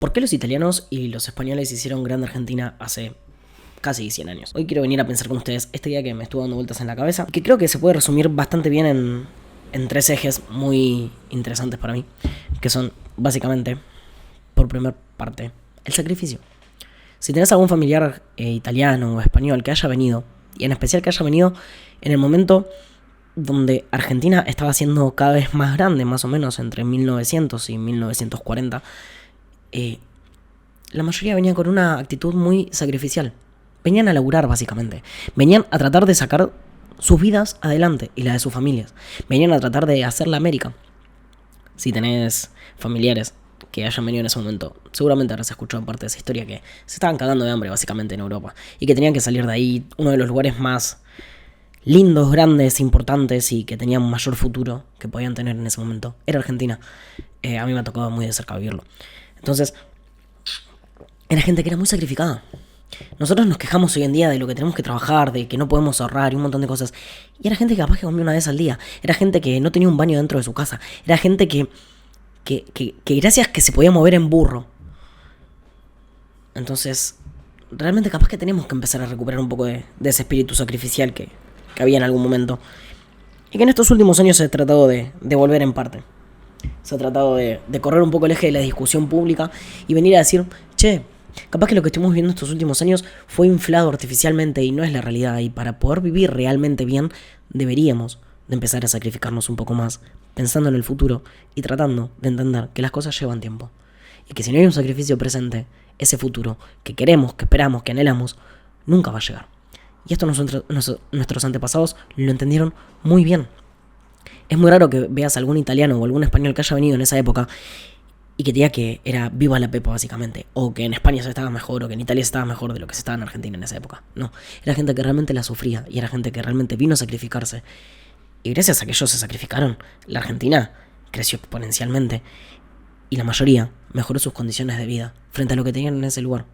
¿Por qué los italianos y los españoles hicieron grande Argentina hace casi 100 años? Hoy quiero venir a pensar con ustedes esta idea que me estuvo dando vueltas en la cabeza, que creo que se puede resumir bastante bien en tres ejes muy interesantes para mí, que son básicamente, por primera parte, el sacrificio. Si tenés algún familiar italiano o español que haya venido, y en especial que haya venido en el momento donde Argentina estaba siendo cada vez más grande, más o menos entre 1900 y 1940, la mayoría venía con una actitud muy sacrificial. Venían a laburar, básicamente. Venían a tratar de sacar sus vidas adelante y la de sus familias. Venían a tratar de hacer la América. Si tenés familiares que hayan venido en ese momento, seguramente habrás escuchado parte de esa historia, que se estaban cagando de hambre, básicamente, en Europa. Y que tenían que salir de ahí, uno de los lugares más lindos, grandes, importantes y que tenían mayor futuro que podían tener en ese momento. Era Argentina. A mí me ha tocado muy de cerca vivirlo. Entonces, era gente que era muy sacrificada. Nosotros nos quejamos hoy en día de lo que tenemos que trabajar, de que no podemos ahorrar y un montón de cosas. Y era gente que capaz que comía una vez al día. Era gente que no tenía un baño dentro de su casa. Era gente que gracias que se podía mover en burro. Entonces, realmente capaz que tenemos que empezar a recuperar un poco de ese espíritu sacrificial que había en algún momento. Y que en estos últimos años se ha tratado de volver en parte. Se ha tratado de correr un poco el eje de la discusión pública y venir a decir, che, capaz que lo que estuvimos viendo estos últimos años fue inflado artificialmente y no es la realidad. Y para poder vivir realmente bien, deberíamos de empezar a sacrificarnos un poco más, pensando en el futuro y tratando de entender que las cosas llevan tiempo. Y que si no hay un sacrificio presente, ese futuro que queremos, que esperamos, que anhelamos, nunca va a llegar. Y esto nuestros antepasados lo entendieron muy bien. Es muy raro que veas a algún italiano o algún español que haya venido en esa época y que te diga que era viva la pepa, básicamente. O que en España se estaba mejor, o que en Italia se estaba mejor de lo que se estaba en Argentina en esa época. No, era gente que realmente la sufría y era gente que realmente vino a sacrificarse. Y gracias a que ellos se sacrificaron, la Argentina creció exponencialmente. Y la mayoría mejoró sus condiciones de vida frente a lo que tenían en ese lugar.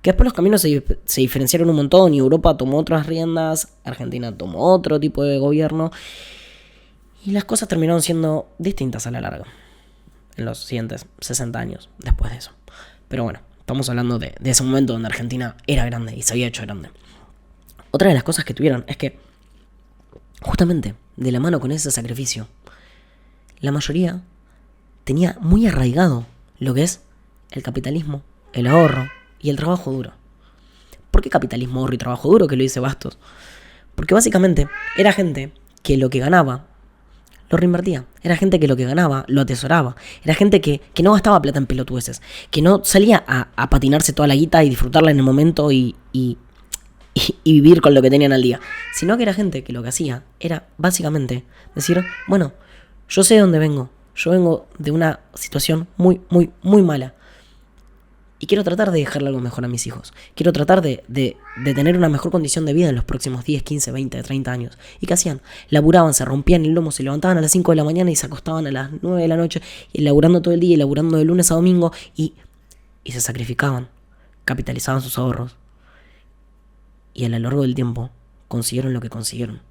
Que después los caminos se diferenciaron un montón y Europa tomó otras riendas, Argentina tomó otro tipo de gobierno. Y las cosas terminaron siendo distintas a la larga en los siguientes 60 años después de eso. Pero bueno, estamos hablando de ese momento donde Argentina era grande y se había hecho grande. Otra de las cosas que tuvieron es que, justamente de la mano con ese sacrificio, la mayoría tenía muy arraigado lo que es el capitalismo, el ahorro y el trabajo duro. ¿Por qué capitalismo, ahorro y trabajo duro? Que lo dice Bastos. Porque básicamente era gente que lo que ganaba lo reinvertía. Era gente que lo que ganaba lo atesoraba. Era gente que no gastaba plata en pelotudeces. Que no salía a patinarse toda la guita y disfrutarla en el momento y vivir con lo que tenían al día. Sino que era gente que lo que hacía era básicamente decir, bueno, yo sé de dónde vengo. Yo vengo de una situación muy, muy, muy mala. Y quiero tratar de dejarle algo mejor a mis hijos. Quiero tratar de tener una mejor condición de vida en los próximos 10, 15, 20, 30 años. ¿Y qué hacían? Laburaban, se rompían el lomo, se levantaban a las 5 de la mañana y se acostaban a las 9 de la noche. Y laburando todo el día y laburando de lunes a domingo. Y se sacrificaban. Capitalizaban sus ahorros. Y a lo largo del tiempo consiguieron lo que consiguieron.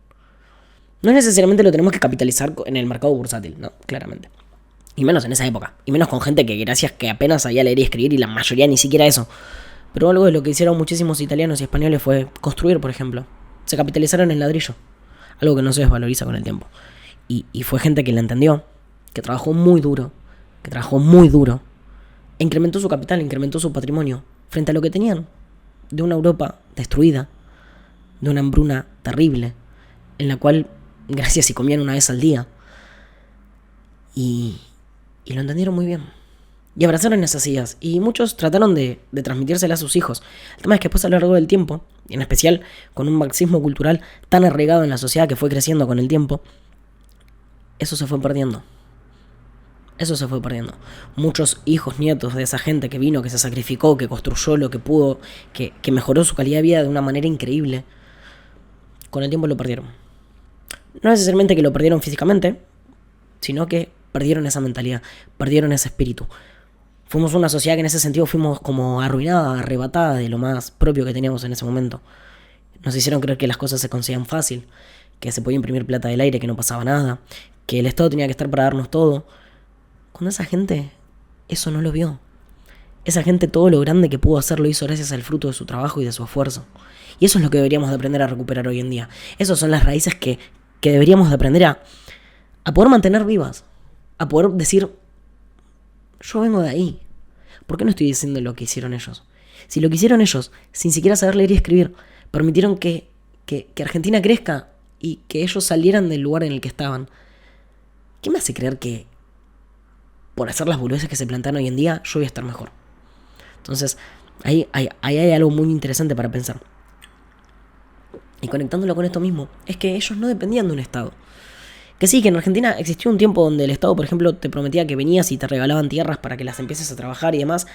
No necesariamente lo tenemos que capitalizar en el mercado bursátil, no, claramente. Y menos en esa época. Y menos con gente que gracias que apenas sabía leer y escribir y la mayoría ni siquiera eso. Pero algo de lo que hicieron muchísimos italianos y españoles fue construir, por ejemplo. Se capitalizaron en ladrillo. Algo que no se desvaloriza con el tiempo. Y fue gente que la entendió. Que trabajó muy duro. E incrementó su capital, incrementó su patrimonio. Frente a lo que tenían. De una Europa destruida. De una hambruna terrible. En la cual, gracias si comían una vez al día. Y lo entendieron muy bien. Y abrazaron esas ideas. Y muchos trataron de transmitírselas a sus hijos. El tema es que después a lo largo del tiempo, y en especial con un marxismo cultural tan arraigado en la sociedad que fue creciendo con el tiempo, eso se fue perdiendo. Muchos hijos, nietos de esa gente que vino, que se sacrificó, que construyó lo que pudo, que mejoró su calidad de vida de una manera increíble, con el tiempo lo perdieron. No necesariamente que lo perdieron físicamente, sino que perdieron esa mentalidad, perdieron ese espíritu. Fuimos una sociedad que en ese sentido fuimos como arruinada, arrebatada de lo más propio que teníamos en ese momento. Nos hicieron creer que las cosas se conseguían fácil, que se podía imprimir plata del aire, que no pasaba nada, que el Estado tenía que estar para darnos todo. Cuando esa gente eso no lo vio. esa gente todo lo grande que pudo hacer lo hizo gracias al fruto de su trabajo y de su esfuerzo. Y eso es lo que deberíamos de aprender a recuperar hoy en día. Esas son las raíces que deberíamos de aprender a poder mantener vivas. A poder decir, yo vengo de ahí. ¿Por qué no estoy diciendo lo que hicieron ellos? Si lo que hicieron ellos, sin siquiera saber leer y escribir, permitieron que Argentina crezca y que ellos salieran del lugar en el que estaban, ¿qué me hace creer que por hacer las boludeces que se plantean hoy en día, yo voy a estar mejor? Entonces, ahí hay algo muy interesante para pensar. Y conectándolo con esto mismo, es que ellos no dependían de un Estado. Que sí, que en Argentina existió un tiempo donde el Estado, por ejemplo, te prometía que venías y te regalaban tierras para que las empieces a trabajar y demás.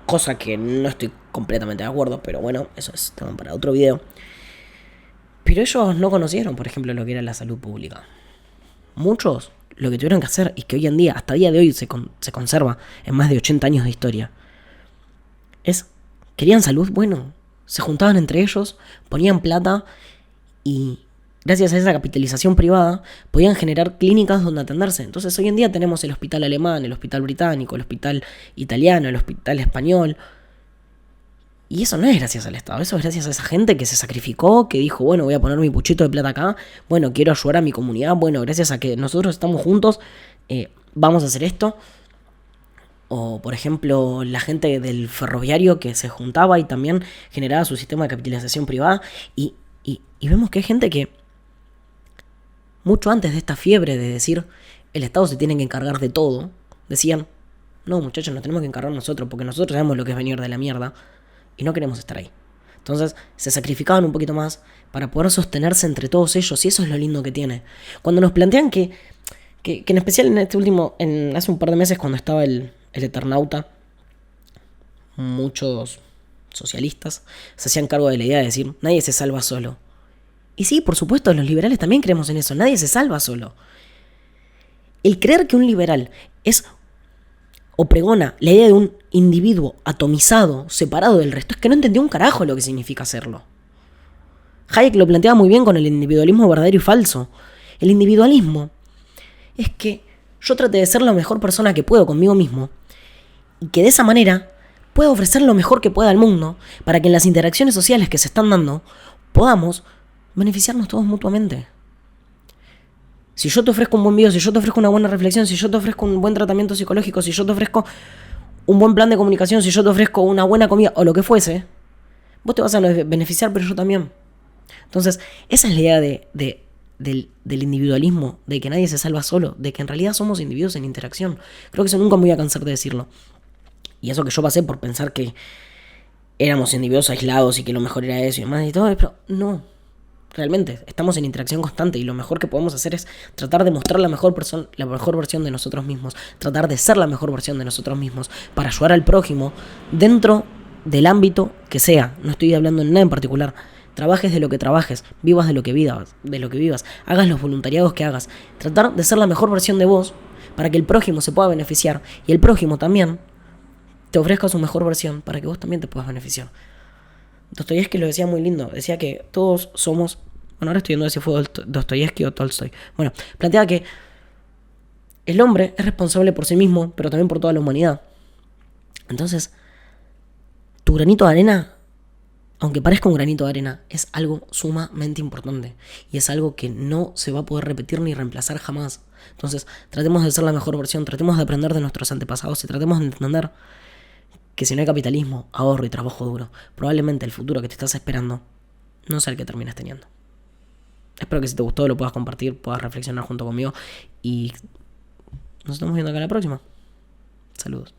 Cosa que no estoy completamente de acuerdo, pero bueno, eso es tema para otro video. Pero ellos no conocieron, por ejemplo, lo que era la salud pública. Muchos lo que tuvieron que hacer, y que hoy en día, hasta el día de hoy, se conserva en más de 80 años de historia, querían salud, bueno, se juntaban entre ellos, ponían plata y gracias a esa capitalización privada podían generar clínicas donde atenderse. Entonces hoy en día tenemos el hospital alemán, el hospital británico, el hospital italiano, el hospital español. Y eso no es gracias al Estado, eso es gracias a esa gente que se sacrificó, que dijo, bueno, voy a poner mi puchito de plata acá, bueno, quiero ayudar a mi comunidad, bueno, gracias a que nosotros estamos juntos, vamos a hacer esto. O, por ejemplo, la gente del ferroviario que se juntaba y también generaba su sistema de capitalización privada. Y vemos que hay gente que, mucho antes de esta fiebre de decir, el Estado se tiene que encargar de todo, decían, no muchachos, nos tenemos que encargar nosotros, porque nosotros sabemos lo que es venir de la mierda y no queremos estar ahí. Entonces se sacrificaban un poquito más para poder sostenerse entre todos ellos, y eso es lo lindo que tiene. Cuando nos plantean que en especial en este último, hace un par de meses cuando estaba el Eternauta, muchos socialistas se hacían cargo de la idea de decir, nadie se salva solo. Y sí, por supuesto, los liberales también creemos en eso, nadie se salva solo. El creer que un liberal es o pregona la idea de un individuo atomizado, separado del resto, es que no entendió un carajo lo que significa hacerlo. Hayek lo planteaba muy bien con el individualismo verdadero y falso. El individualismo es que yo trate de ser la mejor persona que puedo conmigo mismo y que de esa manera pueda ofrecer lo mejor que pueda al mundo para que en las interacciones sociales que se están dando podamos beneficiarnos todos mutuamente. Si yo te ofrezco un buen video, si yo te ofrezco una buena reflexión, si yo te ofrezco un buen tratamiento psicológico, si yo te ofrezco un buen plan de comunicación, si yo te ofrezco una buena comida o lo que fuese, vos te vas a beneficiar, pero yo también. Entonces, esa es la idea del individualismo, de que nadie se salva solo, de que en realidad somos individuos en interacción. Creo que eso nunca me voy a cansar de decirlo. Y eso que yo pasé por pensar que éramos individuos aislados y que lo mejor era eso y demás y todo, pero no. Realmente, estamos en interacción constante y lo mejor que podemos hacer es tratar de mostrar la mejor versión de nosotros mismos, tratar de ser la mejor versión de nosotros mismos para ayudar al prójimo dentro del ámbito que sea. No estoy hablando en nada en particular. Trabajes de lo que trabajes, vivas de lo que vivas, hagas los voluntariados que hagas. Tratar de ser la mejor versión de vos para que el prójimo se pueda beneficiar y el prójimo también te ofrezca su mejor versión para que vos también te puedas beneficiar. Dostoyevsky lo decía muy lindo, decía que todos somos... Bueno, ahora estoy viendo si fue Dostoyevsky o Tolstoy. Bueno, planteaba que el hombre es responsable por sí mismo, pero también por toda la humanidad. Entonces, tu granito de arena, aunque parezca un granito de arena, es algo sumamente importante. Y es algo que no se va a poder repetir ni reemplazar jamás. Entonces, tratemos de ser la mejor versión, tratemos de aprender de nuestros antepasados y tratemos de entender que si no hay capitalismo, ahorro y trabajo duro, probablemente el futuro que te estás esperando no sea el que terminas teniendo. Espero que si te gustó lo puedas compartir, puedas reflexionar junto conmigo y nos estamos viendo acá la próxima. Saludos.